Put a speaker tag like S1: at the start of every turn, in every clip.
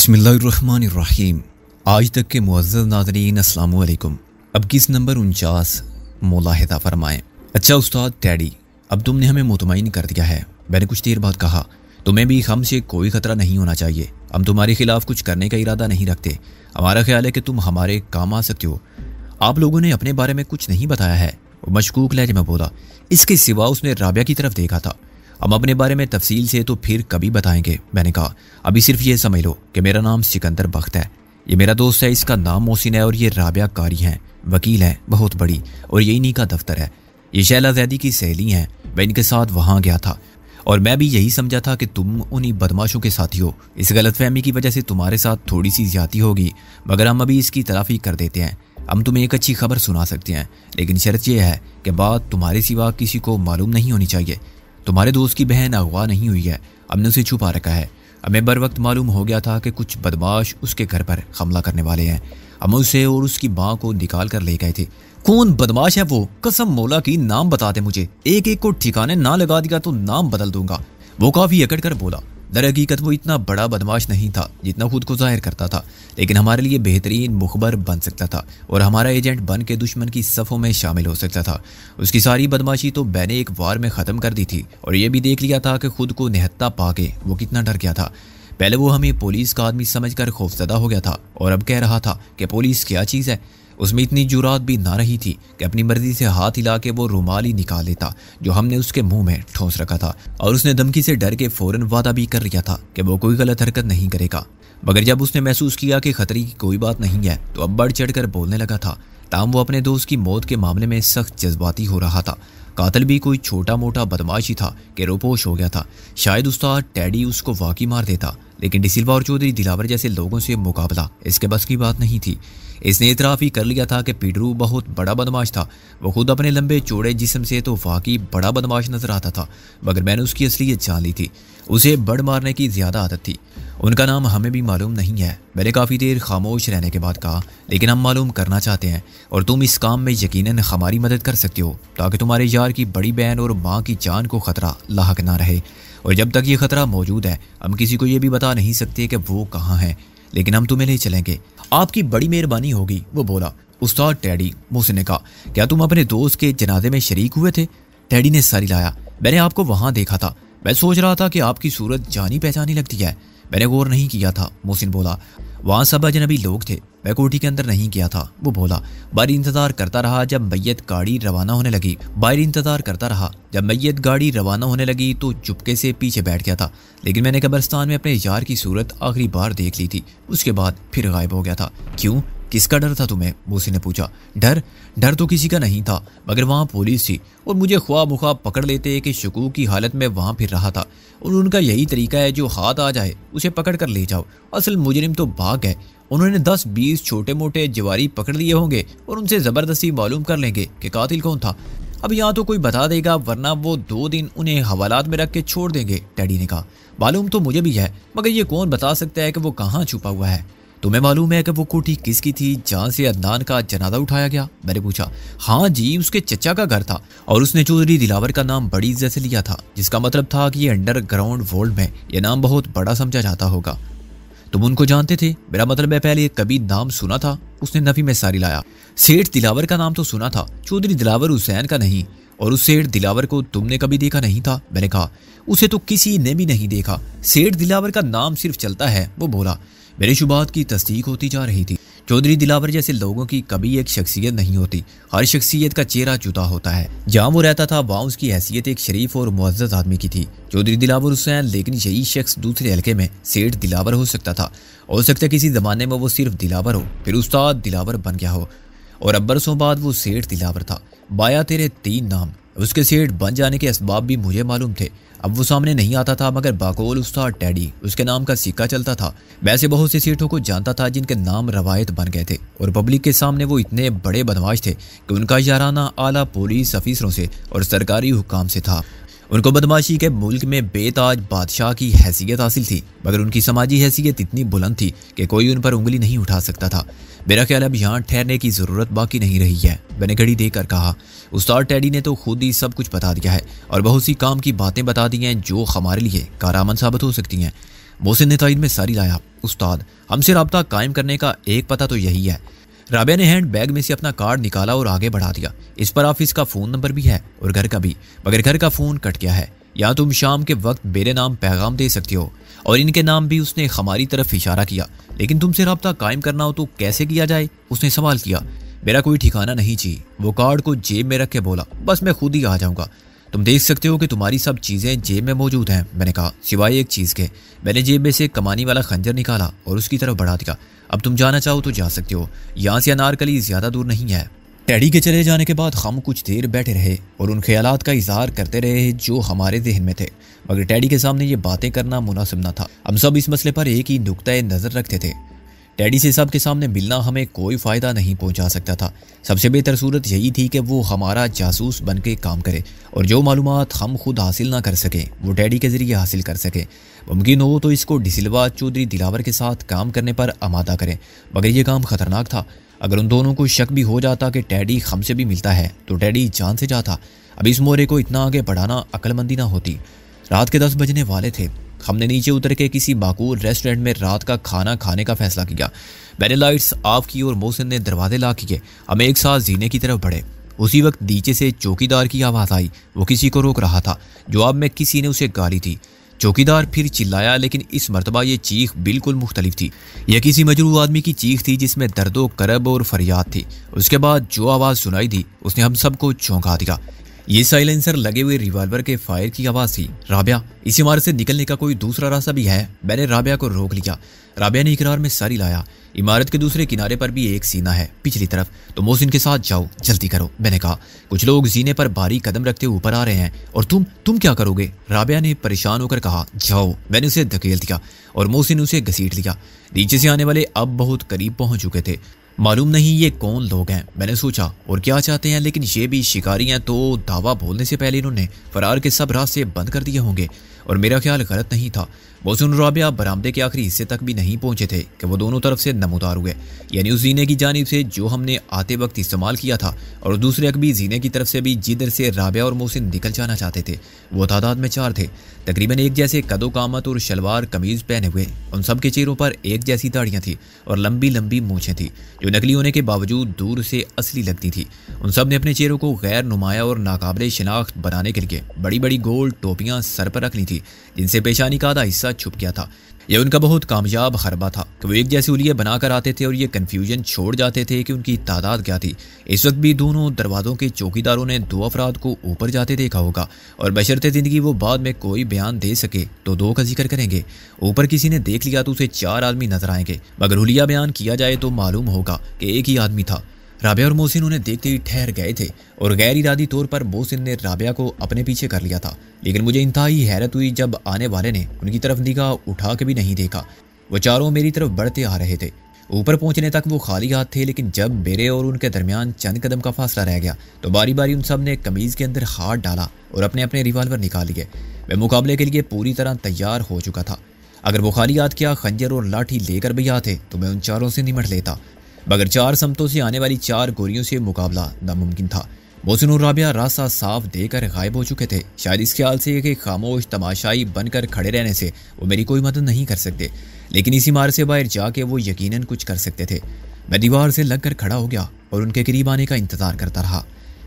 S1: बिस्मिल्लाहिर्रहमानिर्रहीम। आज तक के मुअज़्ज़ज़ नाज़रीन अस्सलाम वालेकुम। अब किस नंबर 49 मुलाहिज़ा फरमाएं। अच्छा उस्ताद टैडी, अब तुमने हमें मुतमईन कर दिया है। मैंने कुछ देर बाद कहा, तुम्हें भी हम से कोई ख़तरा नहीं होना चाहिए। हम तुम्हारे खिलाफ कुछ करने का इरादा नहीं रखते। हमारा ख्याल है कि तुम हमारे काम आ सकते हो। आप लोगों ने अपने बारे में कुछ नहीं बताया है। वो मशकूक लहजे में बोला। इसके सिवा उसने राबिया की तरफ देखा था। हम अपने बारे में तफसील से तो फिर कभी बताएंगे। मैंने कहा, अभी सिर्फ ये समझ लो कि मेरा नाम सिकंदर बख्त है। ये मेरा दोस्त है, इसका नाम मोहसिन है, और ये राबिया कारी हैं, वकील हैं बहुत बड़ी, और ये इन्हीं का दफ्तर है। ये शैला जैदी की सहेली हैं। मैं इनके साथ वहाँ गया था और मैं भी यही समझा था कि तुम उन्हीं बदमाशों के साथी हो। इस गलतफहमी की वजह से तुम्हारे साथ थोड़ी सी ज्यादती होगी, मगर हम अभी इसकी तलाफी कर देते हैं। हम तुम्हें एक अच्छी खबर सुना सकते हैं, लेकिन शर्त यह है कि बात तुम्हारे सिवा किसी को मालूम नहीं होनी चाहिए। तुम्हारे दोस्त की बहन अगवा नहीं हुई है, हमने उसे छुपा रखा है। हमें बर वक्त मालूम हो गया था कि कुछ बदमाश उसके घर पर हमला करने वाले हैं। हम उसे और उसकी माँ को निकाल कर ले गए थे। कौन बदमाश है वो? कसम मौला की नाम बता दे मुझे। एक एक को ठिकाने ना लगा दिया तो नाम बदल दूंगा। वो काफी अकड़ कर बोला। दरहकीकत वो इतना बड़ा बदमाश नहीं था जितना खुद को जाहिर करता था, लेकिन हमारे लिए बेहतरीन मुखबर बन सकता था और हमारा एजेंट बन के दुश्मन की सफ़ों में शामिल हो सकता था। उसकी सारी बदमाशी तो मैंने एक वार में ख़त्म कर दी थी और ये भी देख लिया था कि खुद को निहत्ता पाके वो कितना डर गया था। पहले वो हमें पुलिस का आदमी समझकर खौफजदा हो गया था और अब कह रहा था कि पुलिस क्या चीज़ है। उसमें इतनी जुरात भी ना रही थी कि अपनी मर्जी से हाथ हिला के वो रुमाल ही निकाल लेता जो हमने उसके मुंह में ठोंस रखा था, और उसने धमकी से डर के फौरन वादा भी कर लिया था कि वो कोई गलत हरकत नहीं करेगा। मगर जब उसने महसूस किया कि खतरे की कोई बात नहीं है तो अब बढ़ चढ़ कर बोलने लगा था। ताम वो अपने दोस्त की मौत के मामले में सख्त जज्बाती हो रहा था। कातिल भी कोई छोटा मोटा बदमाश ही था कि रोपोश हो गया था। शायद उस्ताद टैडी उसको वाकई मार देता, लेकिन डिसिल्वा और चौधरी दिलावर जैसे लोगों से मुकाबला इसके बस की बात नहीं थी। इसने इतराफ़ ही कर लिया था कि पीडरू बहुत बड़ा बदमाश था। वो खुद अपने लंबे चौड़े जिस्म से तो वाकई बड़ा बदमाश नजर आता था, मगर मैंने उसकी असलियत जान ली थी। उसे बड़ मारने की ज़्यादा आदत थी। उनका नाम हमें भी मालूम नहीं है। मैंने काफ़ी देर खामोश रहने के बाद कहा, लेकिन हम मालूम करना चाहते हैं और तुम इस काम में यकीनन हमारी मदद कर सकते हो, ताकि तुम्हारे यार की बड़ी बहन और माँ की जान को ख़तरा लाहक ना रहे। और जब तक ये ख़तरा मौजूद है हम किसी को ये भी बता नहीं सकते कि वो कहाँ है, लेकिन हम तुम्हें ले चलेंगे। आपकी बड़ी मेहरबानी होगी, वो बोला। उस्ताद टैडी, मोहसिन ने कहा, क्या तुम अपने दोस्त के जनाजे में शरीक हुए थे? टैडी ने सर हिलाया। मैंने आपको वहाँ देखा था। मैं सोच रहा था कि आपकी सूरत जानी पहचानी लगती है। मैंने गौर नहीं किया था, मोहसिन बोला। वहाँ सब अजनबी लोग थे। मैं कोठी के अंदर नहीं गया था, वो बोला। बाहर इंतजार करता रहा जब मैयत गाड़ी रवाना होने लगी तो चुपके से पीछे बैठ गया था, लेकिन मैंने कब्रिस्तान में अपने यार की सूरत आखिरी बार देख ली थी। उसके बाद फिर गायब हो गया था। क्यों? किसका डर था तुम्हें? मोहसिन ने पूछा। डर तो किसी का नहीं था, मगर वहाँ पुलिस थी और मुझे ख्वाब मुख्वाब पकड़ लेते कि शकूक की हालत में वहाँ फिर रहा था, और उनका यही तरीका है, जो हाथ आ जाए उसे पकड़ कर ले जाओ। असल मुजरिम तो भाग गए। उन्होंने 10-20 छोटे मोटे जवारी पकड़ लिए होंगे और उनसे ज़बरदस्ती मालूम कर लेंगे कि कातिल कौन था। अब यहाँ तो कोई बता देगा, वरना वो 2 दिन उन्हें हवालात में रख के छोड़ देंगे, टैडी ने कहा। मालूम तो मुझे भी है, मगर ये कौन बता सकता है कि वो कहाँ छुपा हुआ है? तुम्हें मालूम है कि वो कोठी किसकी थी जहाँ से अदनान का जनाजा उठाया गया? मैंने पूछा। हाँ जी, उसके चचा का घर था, और उसने चौधरी दिलावर का नाम बड़ी इज्जत से लिया था, जिसका मतलब था कि ये अंडरग्राउंड वर्ल्ड में ये नाम बहुत बड़ा समझा जाता होगा। तुम उनको जानते थे? मेरा मतलब है पहले कभी नाम सुना था? उसने नफी में सारी लाया। सेठ दिलावर का नाम तो सुना था, चौधरी दिलावर हुसैन का नहीं। और उस सेठ दिलावर को तुमने कभी देखा नहीं था? मैंने कहा। उसे तो किसी ने भी नहीं देखा। सेठ दिलावर का नाम सिर्फ चलता है, वो बोला। मेरे शुबात की तस्दीक होती जा रही थी। चौधरी दिलावर जैसे लोगों की कभी एक शख्सियत नहीं होती। हर शख्सियत का चेहरा जुदा होता है। जहाँ वो रहता था वहाँ उसकी हैसियत एक शरीफ और मुअज़्ज़ज़ आदमी की थी, चौधरी दिलावर हुसैन। लेकिन यही शख्स दूसरे हल्के में सेठ दिलावर हो सकता था। हो सकता है किसी ज़माने में वो सिर्फ दिलावर हो, फिर उस्ताद दिलावर बन गया हो, और अब बरसों बाद वो सेठ दिलावर था। बाया तेरे 3 नाम। उसके सेठ बन जाने के असबाब भी मुझे मालूम थे। अब वो सामने नहीं आता था, मगर बाकोल उस्ताद टैडी उसके नाम का सिक्का चलता था। वैसे बहुत से सेठों को जानता था जिनके नाम रवायत बन गए थे, और पब्लिक के सामने वो इतने बड़े बदमाश थे कि उनका याराना आला पुलिस अफीसरों से और सरकारी हुकाम से था। उनको बदमाशी के मुल्क में बेताज बादशाह की हैसियत हासिल थी, मगर उनकी समाजी हैसियत इतनी बुलंद थी कि कोई उन पर उंगली नहीं उठा सकता था। मेरा ख्याल अब यहाँ ठहरने की ज़रूरत बाकी नहीं रही है, मैंने घड़ी देकर कहा। उस्ताद टैडी ने तो खुद ही सब कुछ बता दिया है और बहुत सी काम की बातें बता दी हैं जो हमारे लिए कारामद साबित हो सकती हैं। मोहसिन ने तायद में सारी लाया। उस्ताद, हमसे रब्ता कायम करने का एक पता तो यही है। राबिया ने हैंड बैग में से अपना कार्ड निकाला और आगे बढ़ा दिया। इस पर ऑफिस का फ़ोन नंबर भी है और घर का भी, मगर घर का फ़ोन कट गया है। या तुम शाम के वक्त मेरे नाम पैगाम दे सकती हो और इनके नाम भी। उसने हमारी तरफ इशारा किया। लेकिन तुमसे रब्ता कायम करना हो तो कैसे किया जाए, उसने सवाल किया। मेरा कोई ठिकाना नहीं चाहिए। वो कार्ड को जेब में रख के बोला, बस मैं खुद ही आ जाऊंगा। तुम देख सकते हो कि तुम्हारी सब चीज़ें जेब में मौजूद हैं, मैंने कहा, सिवाय एक चीज़ के। मैंने जेब में से कमानी वाला खंजर निकाला और उसकी तरफ बढ़ा दिया। अब तुम जाना चाहो तो जा सकते हो, यहाँ से अनारकली ज़्यादा दूर नहीं है। टैडी के चले जाने के बाद हम कुछ देर बैठे रहे और उन ख्यालात का इजहार करते रहे जो हमारे जहन में थे, मगर टैडी के सामने ये बातें करना मुनासिब न था। हम सब इस मसले पर एक ही नुक्ता नज़र रखते थे। टैडी से सब के सामने मिलना हमें कोई फ़ायदा नहीं पहुंचा सकता था। सबसे बेहतर सूरत यही थी कि वो हमारा जासूस बन के काम करे और जो मालूमात हम खुद हासिल ना कर सकें वो टैडी के ज़रिए हासिल कर सके। मुमकिन हो तो इसको डिसिल्वा चौधरी दिलावर के साथ काम करने पर आमादा करें, मगर यह काम ख़तरनाक था। अगर उन दोनों को शक भी हो जाता कि टैडी हमसे भी मिलता है तो टैडी जान से जाता। अब इस मोरे को इतना आगे बढ़ाना अक्लमंदी ना होती। रात के 10 बजने वाले थे। हमने नीचे उतर के किसी माकूल रेस्टोरेंट में रात का खाना खाने का फैसला किया। मैंने लाइट्स ऑफ की और मोहसिन ने दरवाजे ला किए। हम एक साथ जीने की तरफ बढ़े। उसी वक्त नीचे से चौकीदार की आवाज़ आई। वो किसी को रोक रहा था। जवाब में किसी ने उसे गाली थी। चौकीदार फिर चिल्लाया, लेकिन इस मरतबा ये चीख बिल्कुल मुख्तलिफ थी। यह किसी मजरूह आदमी की चीख थी जिसमें दर्दो करब और फरियाद थी। उसके बाद जो आवाज़ सुनाई दी उसने हम सबको चौंका दिया। ये साइलेंसर लगे हुए रिवॉल्वर के फायर की आवाज़ थी। राबिया, इस इमारत से निकलने का कोई दूसरा रास्ता भी है? मैंने राबिया को रोक लिया। राबिया ने इकरार में सर हिलाया। इमारत के दूसरे किनारे पर भी एक सीना है, पिछली तरफ। तो मोहसिन के साथ जाओ, जल्दी करो, मैंने कहा। कुछ लोग जीने पर भारी कदम रखते ऊपर आ रहे हैं। और तुम क्या करोगे? राबिया ने परेशान होकर कहा। जाओ। मैंने उसे धकेल दिया और मोहसिन उसे घसीट लिया। नीचे से आने वाले अब बहुत करीब पहुंच चुके थे। मालूम नहीं ये कौन लोग हैं, मैंने सोचा, और क्या चाहते हैं, लेकिन ये भी शिकारी हैं तो दावा बोलने से पहले इन्होंने फरार के सब रास्ते बंद कर दिए होंगे। और मेरा ख्याल गलत नहीं था। मोहसिन और राबिया बरामदे के आखिरी हिस्से तक भी नहीं पहुंचे थे कि वो दोनों तरफ से नमूदार हुए, यानी उस जीने की जानिब से जो हमने आते वक्त इस्तेमाल किया था और दूसरे अकबी जीने की तरफ से भी जिधर से राबिया और मोहसिन निकल जाना चाहते थे। वो तादाद में 4 थे, तकरीबन एक जैसे कदो कामत और शलवार कमीज पहने हुए। उन सब के चेहरों पर एक जैसी दाढ़ियाँ थी और लंबी लंबी मूछें थी जो नकली होने के बावजूद दूर से असली लगती थी। उन सब ने अपने चेहरों को गैर नुमाया और नाकाबिले शनाख्त बनाने के लिए बड़ी बड़ी गोल टोपियां सर पर रख ली थी जिनसे पेशानी का आधा हिस्सा छुप गया था। यह उनका बहुत कामयाब हरबा था कि वो एक जैसे उलिये बनाकर आते थे और ये कन्फ्यूजन छोड़ जाते थे कि उनकी तादाद क्या थी। इस वक्त भी दोनों दरवाज़ों के चौकीदारों ने 2 अफराद को ऊपर जाते देखा होगा और बशर्ते ज़िंदगी वो बाद में कोई बयान दे सके तो 2 का जिक्र करेंगे। ऊपर किसी ने देख लिया तो उसे 4 आदमी नजर आएंगे, मगर हुलिया बयान किया जाए तो मालूम होगा कि एक ही आदमी था। राबिया और मोहसिन उन्हें देखते ही ठहर गए थे और गैर इरादी तौर पर मोहसिन ने राबिया को अपने पीछे कर लिया था। लेकिन मुझे इंतहाई हैरत हुई जब आने वाले ने उनकी तरफ निगाह उठा के भी नहीं देखा। वो चारों मेरी तरफ बढ़ते आ रहे थे। ऊपर पहुंचने तक वो खाली हाथ थे, लेकिन जब मेरे और उनके दरमियान चंद कदम का फासला रह गया तो बारी बारी उन सब ने कमीज के अंदर हाथ डाला और अपने अपने रिवॉल्वर निकाल लिए। मैं मुकाबले के लिए पूरी तरह तैयार हो चुका था। अगर वो खाली हाथ क्या खंजर और लाठी लेकर भी आते तो मैं उन चारों से निमट लेता, मगर 4 समतों से आने वाली 4 गोलियों से मुकाबला नामुमकिन था। मोहसिन और राबिया रास्ता साफ देकर गायब हो चुके थे। शायद इस ख्याल से कि खामोश तमाशाई बनकर खड़े रहने से वो मेरी कोई मदद नहीं कर सकते, लेकिन इस इमारत से बाहर जाके वो यकीनन कुछ कर सकते थे। मैं दीवार से लगकर खड़ा हो गया और उनके करीब आने का इंतजार करता रहा।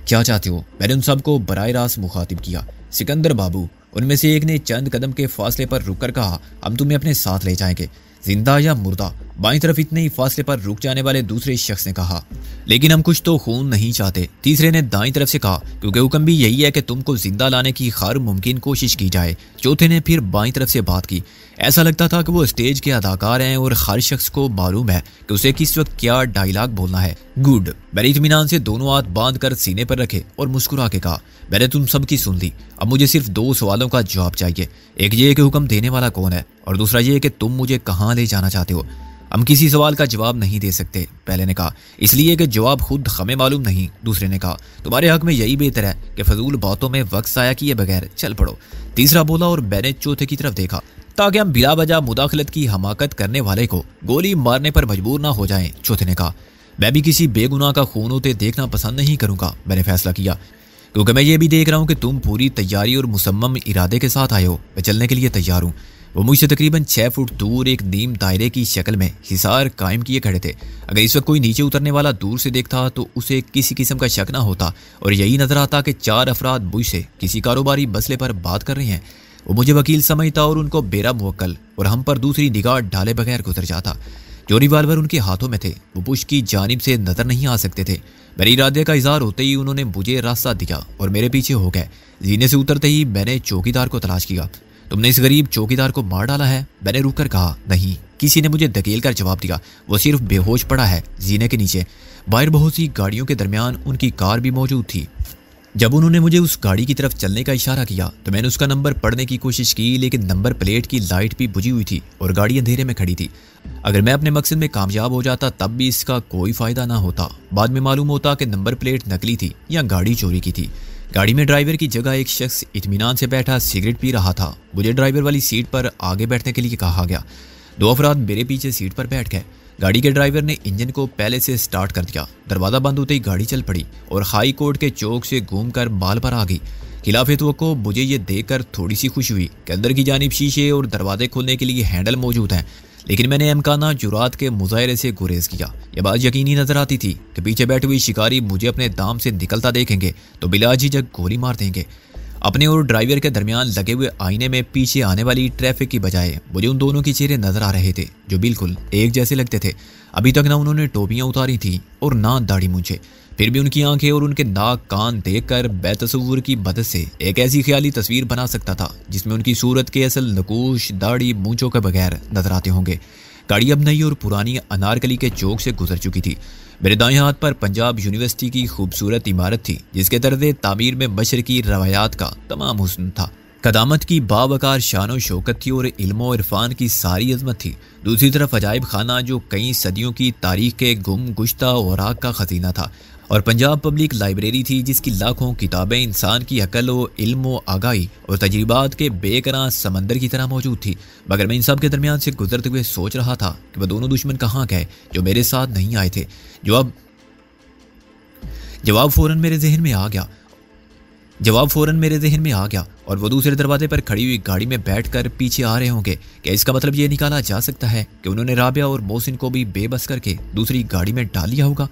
S1: क्या चाहते हो? मैंने उन सबको बराह रास्त मुखातिब किया। सिकंदर बाबू, उनमें से एक ने चंद कदम के फासले पर रुककर कहा, हम तुम्हें अपने साथ ले जाएंगे, जिंदा या मुर्दा। बाईं तरफ इतने ही फासले पर रुक जाने वाले दूसरे शख्स ने कहा, लेकिन हम कुछ तो खून नहीं चाहते। तीसरे ने दाईं तरफ से कहा, क्योंकि हुक्म भी यही है कि तुमको जिंदा लाने की हर मुमकिन कोशिश की जाए। चौथे ने फिर बाईं तरफ से बात की। ऐसा लगता था कि वो स्टेज के अदाकार हैं और हर शख्स को मालूम है कि उसे किस वक्त क्या डायलॉग बोलना है। गुड। मैंने इत्मीनान से दोनों हाथ बांध कर सीने पर रखे और मुस्कुरा के कहा, मैंने तुम सबकी सुन ली। अब मुझे सिर्फ 2 सवालों का जवाब चाहिए। एक ये कि हुक्म देने वाला कौन है, और दूसरा ये कि तुम मुझे कहाँ ले जाना चाहते हो। हम किसी सवाल का जवाब नहीं दे सकते, पहले ने कहा, इसलिए कि जवाब खुद हमें मालूम नहीं। दूसरे ने कहा, तुम्हारे हक में यही बेहतर है कि फजूल बातों में वक्त ज़ाया किए बगैर चल पड़ो। तीसरा बोला और मैंने चौथे की तरफ देखा ताकि हम बिला वजह मुदाखलत की हमाकत करने वाले को गोली मारने पर मजबूर ना हो जाएं। चौथे ने कहा, मैं भी किसी बेगुनाह का खून होते देखना पसंद नहीं करूंगा। मैंने फैसला किया, क्योंकि मैं ये भी देख रहा हूँ कि तुम पूरी तैयारी और मुसम्मम इरादे के साथ आए हो। मैं चलने के लिए तैयार हूँ। वो मुझसे तकरीबन 6 फुट दूर एक नीम दायरे की शक्ल में हिसार कायम किए खड़े थे। अगर इस वक्त कोई नीचे उतरने वाला दूर से देखता तो उसे किसी किस्म का शक ना होता और यही नजर आता कि 4 अफराद मुझसे किसी कारोबारी मसले पर बात कर रहे हैं। वो मुझे वकील समझता और उनको बेरा मुवक्कल और हम पर दूसरी निगाह डाले बगैर गुजर जाता। जो रिवाल्वर उनके हाथों में थे वो पुश की जानिब से नजर नहीं आ सकते थे। मेरे इरादे का इजहार होते ही उन्होंने मुझे रास्ता दिया और मेरे पीछे हो गए। जीने से उतरते ही मैंने चौकीदार को तलाश किया। तुमने इस गरीब चौकीदार को मार डाला है? मैंने रुक कर कहा। नहीं। किसी ने मुझे धकेल कर जवाब दिया। वो सिर्फ बेहोश पड़ा है जीने के नीचे। बाहर बहुत सी गाड़ियों के दरमियान उनकी कार भी मौजूद थी। जब उन्होंने मुझे उस गाड़ी की तरफ चलने का इशारा किया तो मैंने उसका नंबर पढ़ने की कोशिश की, लेकिन नंबर प्लेट की लाइट भी बुझी हुई थी और गाड़ी अंधेरे में खड़ी थी। अगर मैं अपने मकसद में कामयाब हो जाता तब भी इसका कोई फायदा ना होता। बाद में मालूम होता कि नंबर प्लेट नकली थी या गाड़ी चोरी की थी। गाड़ी में ड्राइवर की जगह एक शख्स इत्मीनान से बैठा सिगरेट पी रहा था। मुझे ड्राइवर वाली सीट पर आगे बैठने के लिए कहा गया। 2 अफराद मेरे पीछे सीट पर बैठ गए। गाड़ी के ड्राइवर ने इंजन को पहले से स्टार्ट कर दिया। दरवाज़ा बंद होते ही गाड़ी चल पड़ी और हाई कोर्ट के चौक से घूमकर माल पर आ गई। खिलाफे तवक्को मुझे ये देखकर थोड़ी सी खुशी हुई कि अंदर की जानिब शीशे और दरवाजे खोलने के लिए हैंडल मौजूद हैं, लेकिन मैंने इम्काना जुरात के मुजाहरे से गुरेज किया। यह बात यकीनी नजर आती थी कि पीछे बैठे हुए शिकारी मुझे अपने दाम से निकलता देखेंगे तो बिलाझिझक गोली मार देंगे। अपने और ड्राइवर के दरमियान लगे हुए आईने में पीछे आने वाली ट्रैफिक की बजाय मुझे उन दोनों के चेहरे नजर आ रहे थे जो बिल्कुल एक जैसे लगते थे। अभी तक ना उन्होंने टोपियां उतारी थी और ना दाढ़ी मूंछे, फिर भी उनकी आंखें और उनके नाक कान देखकर बेतसव्वुर की मदद से एक ऐसी ख्याली तस्वीर बना सकता था जिसमें उनकी सूरत के असल नकूश दाढ़ी मूंछों के बगैर नजर आते होंगे। गाड़ी अब नई और पुरानी अनारकली के चौक से गुजर चुकी थी। मेरे दाएं हाथ पर पंजाब यूनिवर्सिटी की खूबसूरत इमारत थी जिसके तर्ज़े तामीर में मशरकी रवायात का तमाम हुस्न था। कदामत की बावकार शानो शौकत थी और इल्मो इरफान की सारी अजमत थी। दूसरी तरफ अजायब खाना जो कई सदियों की तारीख के गुम गुश्ता औराक का खजीना था, और पंजाब पब्लिक लाइब्रेरी थी जिसकी लाखों किताबें इंसान की अकल व इल्म आगाही और तजर्बात के बेकरार समंदर की तरह मौजूद थी। मगर मैं इन सब के दरमियान से गुजरते हुए सोच रहा था कि वह दोनों दुश्मन कहाँ गए जो मेरे साथ नहीं आए थे। जवाब फौरन मेरे जहन में आ गया और वो दूसरे दरवाजे पर खड़ी हुई गाड़ी में बैठकर पीछे आ रहे होंगे। क्या इसका मतलब ये निकाला जा सकता है कि उन्होंने राबिया और मोहसिन को भी बेबस करके दूसरी गाड़ी में डाल लिया होगा?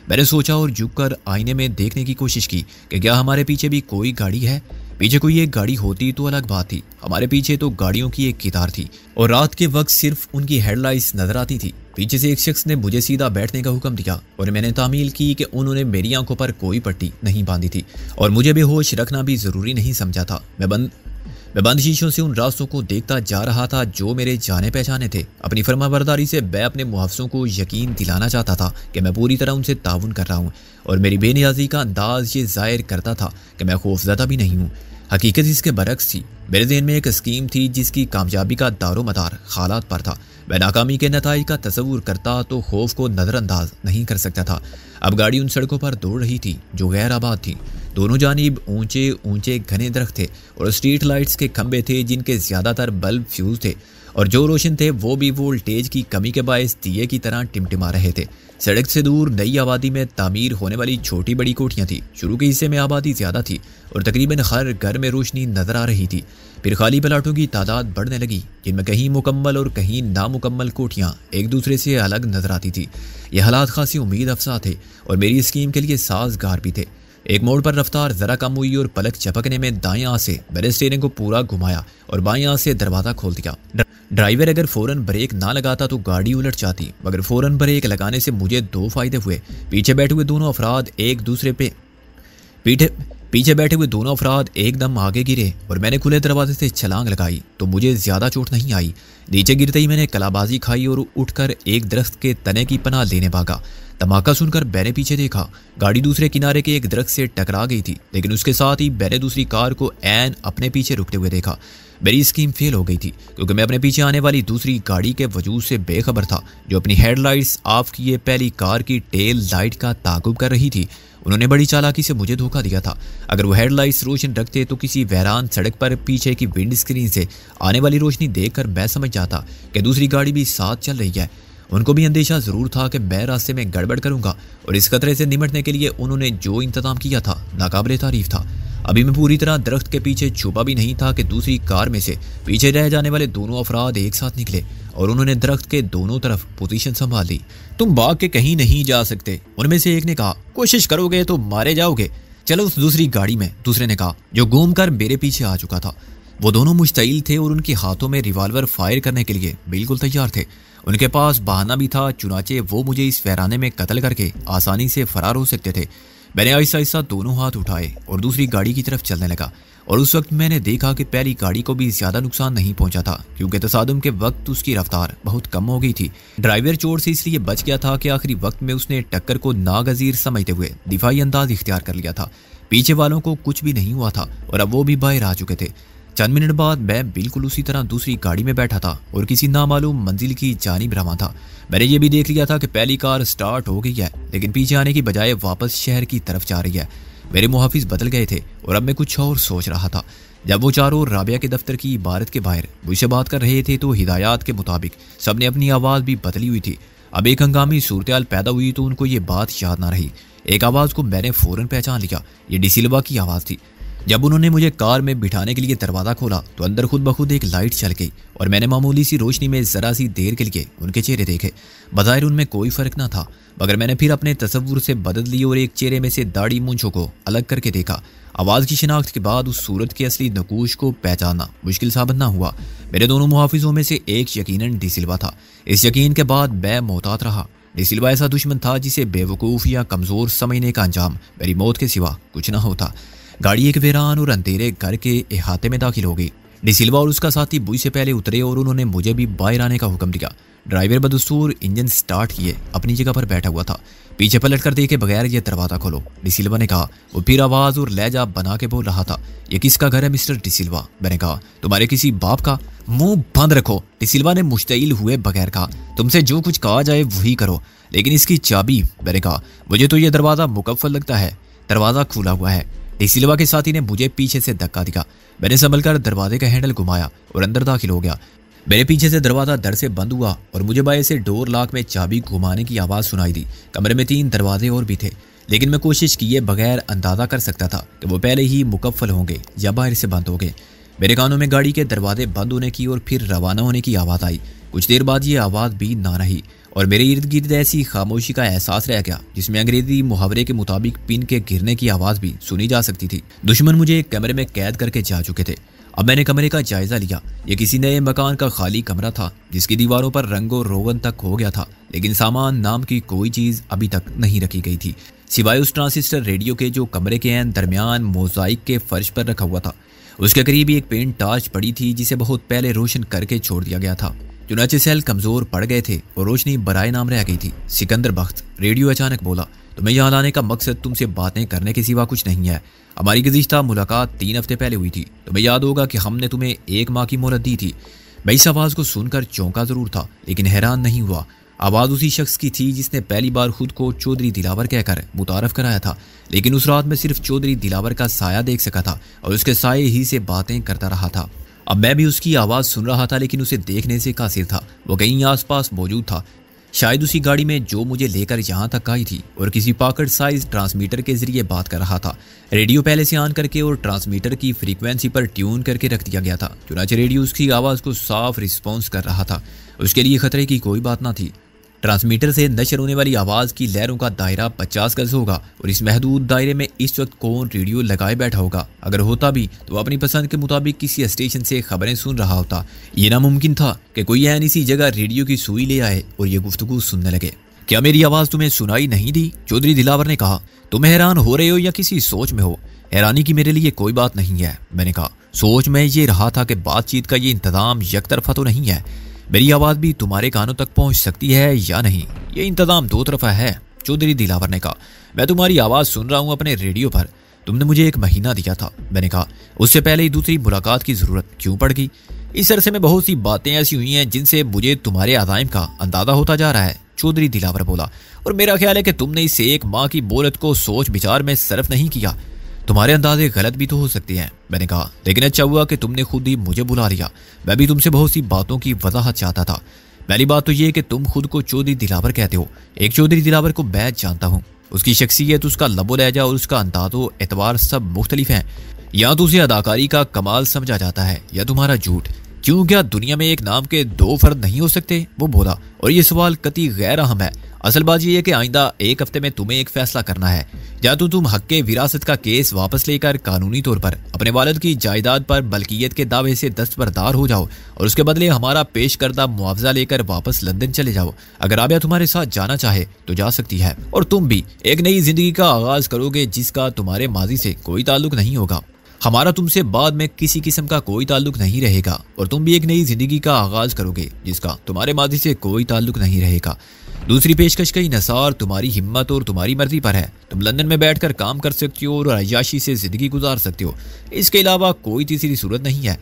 S1: मैंने सोचा और झुककर आईने में देखने की कोशिश की कि क्या हमारे पीछे भी कोई गाड़ी है। पीछे कोई एक गाड़ी होती तो अलग बात थी। हमारे पीछे तो गाड़ियों की एक कतार थी और रात के वक्त सिर्फ उनकी हेडलाइट्स नजर आती थी। पीछे से एक शख्स ने मुझे सीधा बैठने का हुक्म दिया और मैंने तामील की कि उन्होंने मेरी आंखों पर कोई पट्टी नहीं बांधी थी और मुझे बेहोश रखना भी जरूरी नहीं समझा था। मैं बंद शीशों से उन रास्तों को देखता जा रहा था जो मेरे जाने पहचाने थे। अपनी फर्माबरदारी से मैं अपने मुहाफ़िज़ों को यकीन दिलाना चाहता था कि मैं पूरी तरह उनसे ताउन कर रहा हूँ और मेरी बेनियाजी का अंदाज ये जाहिर करता था कि मैं खौफज़दा भी नहीं हूँ। हकीकत इसके बरक्स थी। मेरे ज़हन में एक स्कीम थी जिसकी कामयाबी का दारो मदार हालात पर था। मैं नाकामी के नताइज का तस्वुर करता तो खौफ को नज़रअंदाज नहीं कर सकता था। अब गाड़ी उन सड़कों पर दौड़ रही थी जो गैर आबाद थी। दोनों जानिब ऊंचे ऊंचे घने दरख्त थे और स्ट्रीट लाइट्स के खंभे थे जिनके ज़्यादातर बल्ब फ्यूज थे और जो रोशन थे वो भी वोल्टेज की कमी के बायस दिए की तरह टिमटिमा रहे थे। सड़क से दूर नई आबादी में तामीर होने वाली छोटी बड़ी कोठियाँ थी। शुरू के हिस्से में आबादी ज़्यादा थी और तकरीबन हर घर में रोशनी नजर आ रही थी। फिर खाली प्लाटों की तादाद बढ़ने लगी जिनमें कहीं मुकम्मल और कहीं नामुकम्मल कोठियाँ एक दूसरे से अलग नजर आती थी। ये हालात खासी उम्मीद अफसा थे और मेरी स्कीम के लिए साजगार भी थे। एक मोड़ पर रफ्तार जरा कम हुई और पलक झपकने में दाएं हाथ से मैंने स्टीयरिंग को पूरा घुमाया और बाएं हाथ से दरवाज़ा खोल दिया। ड्राइवर अगर फ़ौरन ब्रेक ना लगाता तो गाड़ी उलट जाती, मगर फ़ौरन ब्रेक लगाने से मुझे 2 फायदे हुए। पीछे बैठे हुए दोनों अफराद एकदम आगे गिरे और मैंने खुले दरवाजे से छलांग लगाई तो मुझे ज़्यादा चोट नहीं आई। नीचे गिरते ही मैंने कलाबाजी खाई और उठकर एक दरख्त के तने की पनाह लेने भागा। धमाका सुनकर मैंने पीछे देखा। गाड़ी दूसरे किनारे के एक दरख्त से टकरा गई थी, लेकिन उसके साथ ही मैंने दूसरी कार को ऐन अपने पीछे रुकते हुए देखा। मेरी स्कीम फेल हो गई थी क्योंकि मैं अपने पीछे आने वाली दूसरी गाड़ी के वजूद से बेखबर था जो अपनी हेडलाइट्स ऑफ किए पहली कार की टेल लाइट का ताक़ुब कर रही थी। उन्होंने बड़ी चालाकी से मुझे धोखा दिया था। अगर वो हेडलाइट्स रोशन रखते तो किसी वैरान सड़क पर पीछे की विंड स्क्रीन से आने वाली रोशनी देखकर मैं समझ जाता कि दूसरी गाड़ी भी साथ चल रही है। उनको भी अंदेशा ज़रूर था कि मैं रास्ते में गड़बड़ करूंगा और इस खतरे से निमटने के लिए उन्होंने जो इंतजाम किया था नाकाबिले तारीफ था। अभी मैं पूरी तरह दरख्त के पीछे छुपा भी नहीं था कि दूसरी कार में से पीछे रह जाने वाले दोनों अफराद एक साथ निकले और उन्होंने दरख्त के दोनों तरफ पोजीशन संभाल ली। तुम भाग के कहीं नहीं जा सकते, उनमें से एक ने कहा। कोशिश करोगे तो मारे जाओगे, चलो उस दूसरी गाड़ी में, दूसरे ने कहा, जो घूमकर मेरे पीछे आ चुका था। वो दोनों मुश्तइल थे और उनके हाथों में रिवॉल्वर फायर करने के लिए बिल्कुल तैयार थे। उनके पास बहाना भी था, चुनाचे वो मुझे इस वीराने में कत्ल करके आसानी से फरार हो सकते थे। मैंने आहिस्ता आहिस्ता दोनों हाथ उठाए और दूसरी गाड़ी की तरफ चलने लगा और उस वक्त मैंने देखा कि पहली गाड़ी को भी ज्यादा नुकसान नहीं पहुंचा था क्योंकि तसादुम के वक्त उसकी रफ्तार बहुत कम हो गई थी। ड्राइवर चोट से इसलिए बच गया था कि आखिरी वक्त में उसने टक्कर को नागजीर समझते हुए दिफाई अंदाज इख्तियार कर लिया था। पीछे वालों को कुछ भी नहीं हुआ था और अब वो भी बाहर आ चुके थे। चंद मिनट बाद मैं बिल्कुल उसी तरह दूसरी गाड़ी में बैठा था और किसी नामालूम मंजिल की जानिब रवाना था। मैंने ये भी देख लिया था कि पहली कार स्टार्ट हो गई है लेकिन पीछे आने की बजाय वापस शहर की तरफ जा रही है। मेरे मुहाफिज बदल गए थे और अब मैं कुछ और सोच रहा था। जब वो चारों राबिया के दफ्तर की इबारत के बाहर मुझसे बात कर रहे थे तो हिदायत के मुताबिक सबने अपनी आवाज़ भी बदली हुई थी। अब एक हंगामी सूरत पैदा हुई तो उनको ये बात याद ना रही। एक आवाज़ को मैंने फ़ौरन पहचान लिया, ये डिसिल्वा की आवाज़ थी। जब उन्होंने मुझे कार में बिठाने के लिए दरवाज़ा खोला तो अंदर खुद ब खुद एक लाइट चल गई और मैंने मामूली सी रोशनी में ज़रा सी देर के लिए उनके चेहरे देखे। बज़ाहिर उनमें कोई फ़र्क ना था मगर मैंने फिर अपने तसव्वुर से बदल ली और एक चेहरे में से दाढ़ी मूंछों को अलग करके देखा। आवाज़ की शिनाख्त के बाद उस सूरत के असली नकूश को पहचानना मुश्किल साबित ना हुआ। मेरे दोनों मुहाफिजों में से एक यकीनन डिसिल्वा था। इस यकीन के बाद मैं मोहतात रहा। डिसिल्वा ऐसा दुश्मन था जिसे बेवकूफ़ या कमज़ोर समझने का अंजाम मेरी मौत के सिवा कुछ ना होता। गाड़ी एक वीरान और अंधेरे घर के इहाते में दाखिल हो गई। डिसिल्वा और उसका साथी बुई से पहले उतरे और उन्होंने मुझे भी बाहर आने का हुक्म दिया। ड्राइवर बदस्तूर इंजन स्टार्ट किए अपनी जगह पर बैठा हुआ था। पीछे पलट कर देखे बगैर ये दरवाज़ा खोलो, डिसिल्वा ने कहा। वो फिर आवाज़ और लहजा बना के बोल रहा था, ये किसका घर है मिस्टर डिसिल्वा? मैंने कहा, तुम्हारे किसी बाप का। मुंह बंद रखो, डिसिल्वा ने मुश्तइल हुए बगैर कहा। तुमसे जो कुछ कहा जाए वही करो, लेकिन इसकी चाबी। मैंने कहा, मुझे तो ये दरवाज़ा मुकफ्फल लगता है, दरवाज़ा खुला हुआ है। डिसिल्वा के साथी ने मुझे पीछे से धक्का दिया। मैंने संभल कर दरवाजे का हैंडल घुमाया और अंदर दाखिल हो गया। मेरे पीछे से दरवाज़ा दर से बंद हुआ और मुझे बाहर से डोर लॉक में चाबी घुमाने की आवाज़ सुनाई दी। कमरे में 3 दरवाजे और भी थे लेकिन मैं कोशिश किए बगैर अंदाज़ा कर सकता था कि वो पहले ही मुकफ्फल होंगे या बाहर से बंद हो गए। मेरे कानों में गाड़ी के दरवाजे बंद होने की और फिर रवाना होने की आवाज़ आई। कुछ देर बाद ये आवाज़ भी ना रही और मेरे इर्द गिर्द ऐसी खामोशी का एहसास रह गया जिसमें अंग्रेजी मुहावरे के मुताबिक पिन के गिरने की आवाज़ भी सुनी जा सकती थी। दुश्मन मुझे एक कमरे में कैद करके जा चुके थे। अब मैंने कमरे का जायजा लिया। ये किसी नए मकान का खाली कमरा था जिसकी दीवारों पर रंगो रोगन तक हो गया था लेकिन सामान नाम की कोई चीज़ अभी तक नहीं रखी गई थी सिवाय उस ट्रांसिस्टर रेडियो के जो कमरे के एन दरमियान मोज़ाइक के फर्श पर रखा हुआ था। उसके करीब एक पेंट टार्च पड़ी थी जिसे बहुत पहले रोशन करके छोड़ दिया गया था। चुनाचे सेल कमज़ोर पड़ गए थे और रोशनी बराए नाम रह गई थी। सिकंदर बख्त, रेडियो अचानक बोला, तुम्हें यहाँ लाने का मकसद तुमसे बातें करने के सिवा कुछ नहीं है। हमारी गुज़िश्ता मुलाकात 3 हफ्ते पहले हुई थी। तुम्हें याद होगा कि हमने तुम्हें 1 माह की मोहलत दी थी। मैं इस आवाज़ को सुनकर चौंका ज़रूर था लेकिन हैरान नहीं हुआ। आवाज़ उसी शख्स की थी जिसने पहली बार खुद को चौधरी दिलावर कहकर मुतारफ़ कराया था लेकिन उस रात में सिर्फ चौधरी दिलावर का साया देख सका था और उसके साये ही से बातें करता रहा था। अब मैं भी उसकी आवाज़ सुन रहा था लेकिन उसे देखने से कासिर था। वो कहीं आसपास मौजूद था, शायद उसी गाड़ी में जो मुझे लेकर यहाँ तक आई थी और किसी पॉकेट साइज ट्रांसमीटर के जरिए बात कर रहा था। रेडियो पहले से ऑन करके और ट्रांसमीटर की फ्रीक्वेंसी पर ट्यून करके रख दिया गया था। चुनाचे रेडियो उसकी आवाज़ को साफ रिस्पॉन्स कर रहा था। उसके लिए खतरे की कोई बात ना थी। ट्रांसमीटर से नशर होने वाली आवाज़ की लहरों का दायरा 50 गज होगा और इस महदूद दायरे में इस वक्त कौन रेडियो लगाए बैठा होगा? अगर होता भी तो अपनी पसंद के मुताबिक किसी स्टेशन से खबरें सुन रहा होता। ये नामुमकिन था कि कोई ऐन इसी जगह रेडियो की सुई ले आए और ये गुफ्तगू सुनने लगे। क्या मेरी आवाज़ तुम्हें सुनाई नहीं दी? चौधरी दिलावर ने कहा। तुम हैरान हो रहे हो या किसी सोच में हो? हैरानी की मेरे लिए कोई बात नहीं है, मैंने कहा। सोच में ये रहा था कि बातचीत का ये इंतज़ाम यकतरफा तो नहीं है। मेरी आवाज़ भी तुम्हारे कानों तक पहुंच सकती है या नहीं, ये इंतज़ाम 2 तरफा है, चौधरी दिलावर ने कहा। मैं तुम्हारी आवाज़ सुन रहा हूँ अपने रेडियो पर। तुमने मुझे 1 महीना दिया था, मैंने कहा। उससे पहले ही दूसरी मुलाकात की ज़रूरत क्यों पड़ गई? इस अरसे में बहुत सी बातें ऐसी हुई हैं जिनसे मुझे तुम्हारे अज़ाइम का अंदाज़ा होता जा रहा है, चौधरी दिलावर बोला। और मेरा ख्याल है कि तुमने इस 1 माह की मोहलत को सोच विचार में सर्फ नहीं किया। तुम्हारे अंदाजे गलत भी तो हो सकते हैं, मैंने कहा। लेकिन अच्छा हुआ कि तुमने खुद ही मुझे बुला लिया। मैं भी तुमसे बहुत सी बातों की वजाहत चाहता था। पहली बात तो ये कि तुम खुद को चौधरी दिलावर कहते हो। एक चौधरी दिलावर को मैं जानता हूँ। उसकी शख्सियत, उसका लबो लहजा और उसका अंदाज़ो एतबार सब मुख्तलिफ हैं। या तो उसे अदाकारी का कमाल समझा जाता है या तुम्हारा झूठ। क्यों, क्या दुनिया में एक नाम के दो फर्द नहीं हो सकते? वो बोला। और ये सवाल कतई गैर अहम है। असल बात यह है कि आइंदा एक हफ्ते में तुम्हें एक फैसला करना है। या तो तुम हक के विरासत का केस वापस लेकर कानूनी तौर पर अपने वालिद की जायदाद पर मलकियत के दावे से दस्तबरदार हो जाओ और उसके बदले हमारा पेश करदा मुआवजा लेकर वापस लंदन चले जाओ। अगर राबिया तुम्हारे साथ जाना चाहे तो जा सकती है और तुम भी एक नई जिंदगी का आगाज करोगे जिसका तुम्हारे माजी से कोई ताल्लुक नहीं होगा। हमारा तुमसे बाद में किसी किस्म का कोई ताल्लुक नहीं रहेगा और तुम भी एक नई जिंदगी का आगाज करोगे जिसका तुम्हारे माजी से कोई ताल्लुक नहीं रहेगा। दूसरी पेशकश का इन्हिसार तुम्हारी हिम्मत और तुम्हारी मर्जी पर है। तुम लंदन में बैठकर काम कर सकते हो और अय्याशी से जिंदगी गुजार सकते हो। इसके अलावा कोई तीसरी सूरत नहीं है।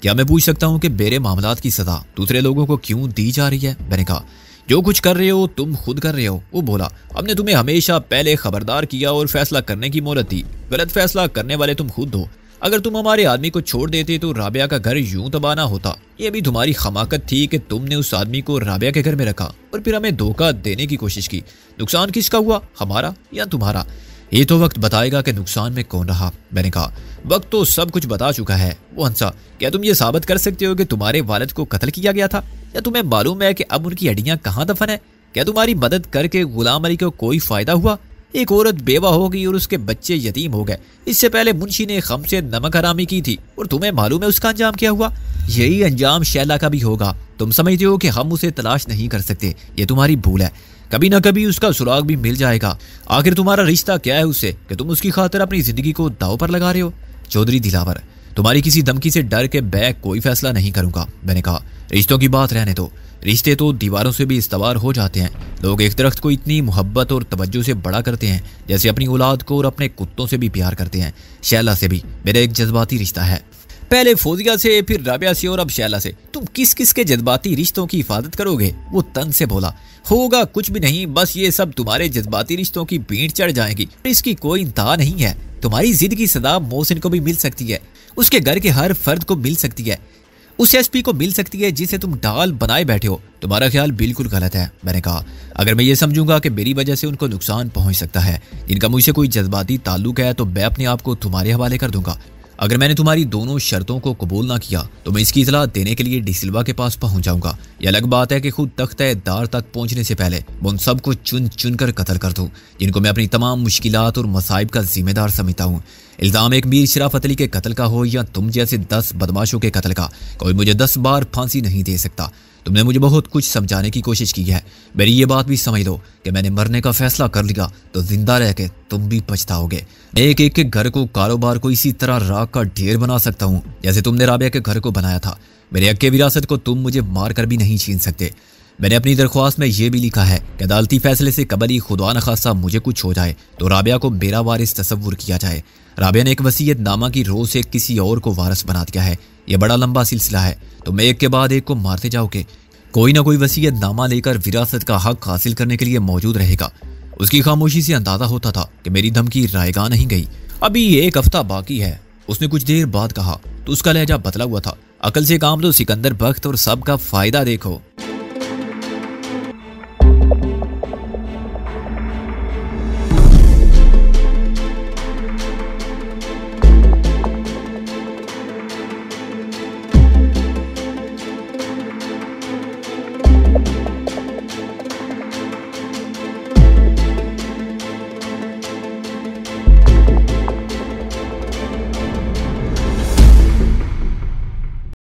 S1: क्या मैं पूछ सकता हूँ कि मेरे मामलात की सजा दूसरे लोगों को क्यों दी जा रही है? मैंने कहा, जो कुछ कर रहे हो तुम खुद कर रहे हो। वो बोला, हमने तुम्हें हमेशा पहले खबरदार किया और फैसला करने की मोहलत दी। गलत फैसला करने वाले तुम खुद हो। अगर तुम हमारे आदमी को छोड़ देते तो राबिया का घर यूं तबाह ना होता। ये भी तुम्हारी खमाकत थी कि तुमने उस आदमी को राबिया के घर में रखा और फिर हमें धोखा देने की कोशिश की। नुकसान किसका हुआ, हमारा या तुम्हारा? ये तो वक्त बताएगा कि नुकसान में कौन रहा। मैंने कहा, वक्त तो सब कुछ बता चुका है। वो हंसा। क्या तुम ये साबित कर सकते हो कि तुम्हारे वालिद को कत्ल किया गया था? या तुम्हें मालूम है कि अब उनकी हड्डियां कहाँ दफन है? क्या तुम्हारी मदद करके गुलाम अली को कोई फायदा हुआ? एक औरत बेवा हो गई और उसके बच्चे यतीम हो गए। इससे पहले मुंशी ने खम से नमक हरामी की थी और तुम्हें मालूम है उसका अंजाम क्या हुआ? यही अंजाम शैला का भी होगा। तुम समझते हो कि हम उसे तलाश नहीं कर सकते। ये तुम्हारी भूल है। कभी ना कभी उसका सुराग भी मिल जाएगा। आखिर तुम्हारा रिश्ता क्या है उससे कि तुम उसकी खातिर अपनी जिंदगी को दाव पर लगा रहे हो? चौधरी दिलावर, तुम्हारी किसी धमकी से डर के मैं कोई फैसला नहीं करूंगा। मैंने कहा, रिश्तों की बात रहने दो। रिश्ते तो दीवारों से भी इस्तवार हो जाते हैं। लोग एक दरख्त को इतनी मोहब्बत और तवज्जो से बड़ा करते हैं जैसे अपनी औलाद को और अपने कुत्तों से भी प्यार करते हैं। शैला से भी मेरा एक जज्बाती रिश्ता है। पहले फौजिया से, फिर राबिया से और अब शैला से। तुम किस किस के जज्बाती रिश्तों की हिफाजत करोगे? वो तन से बोला। होगा कुछ भी नहीं, बस ये सब तुम्हारे जज्बाती रिश्तों की भीड़ चढ़ जाएगी। इसकी कोई इंतहा नहीं है। तुम्हारी जिद की सदा मोहसिन को भी मिल सकती है, उसके घर के हर फर्द को मिल सकती है, उस एसपी को मिल सकती है जिसे तुम डाल बनाए बैठे हो। तुम्हारा ख्याल बिल्कुल गलत है। मैंने कहा, अगर मैं ये समझूंगा कि मेरी वजह से उनको नुकसान पहुंच सकता है जिनका मुझसे कोई जज्बाती ताल्लुक है तो मैं अपने आप को तुम्हारे हवाले कर दूंगा। अगर मैंने तुम्हारी दोनों शर्तों को कबूल ना किया तो मैं इसकी इतला देने के लिए डिसिल्वा के पास पहुंच जाऊंगा। यह अलग बात है कि खुद तख्त-ए-दार तक पहुंचने से पहले मैं उन सबको चुन चुन कर कत्ल कर दूं जिनको मैं अपनी तमाम मुश्किलात और मसाइब का जिम्मेदार समझता हूँ। इल्जाम एक मीर शराफत अली के कत्ल का हो या तुम जैसे 10 बदमाशों के कत्ल का, कोई मुझे 10 बार फांसी नहीं दे सकता। तुमने मुझे बहुत कुछ समझाने की कोशिश की है। मेरी ये बात भी समझ लो कि मैंने मरने का फैसला कर लिया तो जिंदा रह के तुम भी पछताओगे। एक एक के घर को, कारोबार को इसी तरह राख का ढेर बना सकता हूँ जैसे तुमने राबिया के घर को बनाया था। मेरे हक के विरासत को तुम मुझे मार कर भी नहीं छीन सकते। मैंने अपनी दरख्वास्त में यह भी लिखा है कि अदालती फैसले से कबल ही खुदा न खासा मुझे कुछ हो जाए तो राबिया को मेरा वारिस तसव्वुर किया जाए। राबिया ने एक वसीयत नामा की रोज से किसी और को वारिस बना दिया है। यह बड़ा लंबा सिलसिला है। तुम एक के बाद एक को मारते जाओगे। कोई ना कोई वसीयत नामा लेकर विरासत का हक हासिल करने के लिए मौजूद रहेगा। उसकी खामोशी से अंदाजा होता था कि मेरी धमकी रायगा नहीं गई। अभी 1 हफ्ता बाकी है, उसने कुछ देर बाद कहा तो उसका लहजा बदला हुआ था। अकल से काम लो सिकंदर बख्त और सबका फायदा देखो।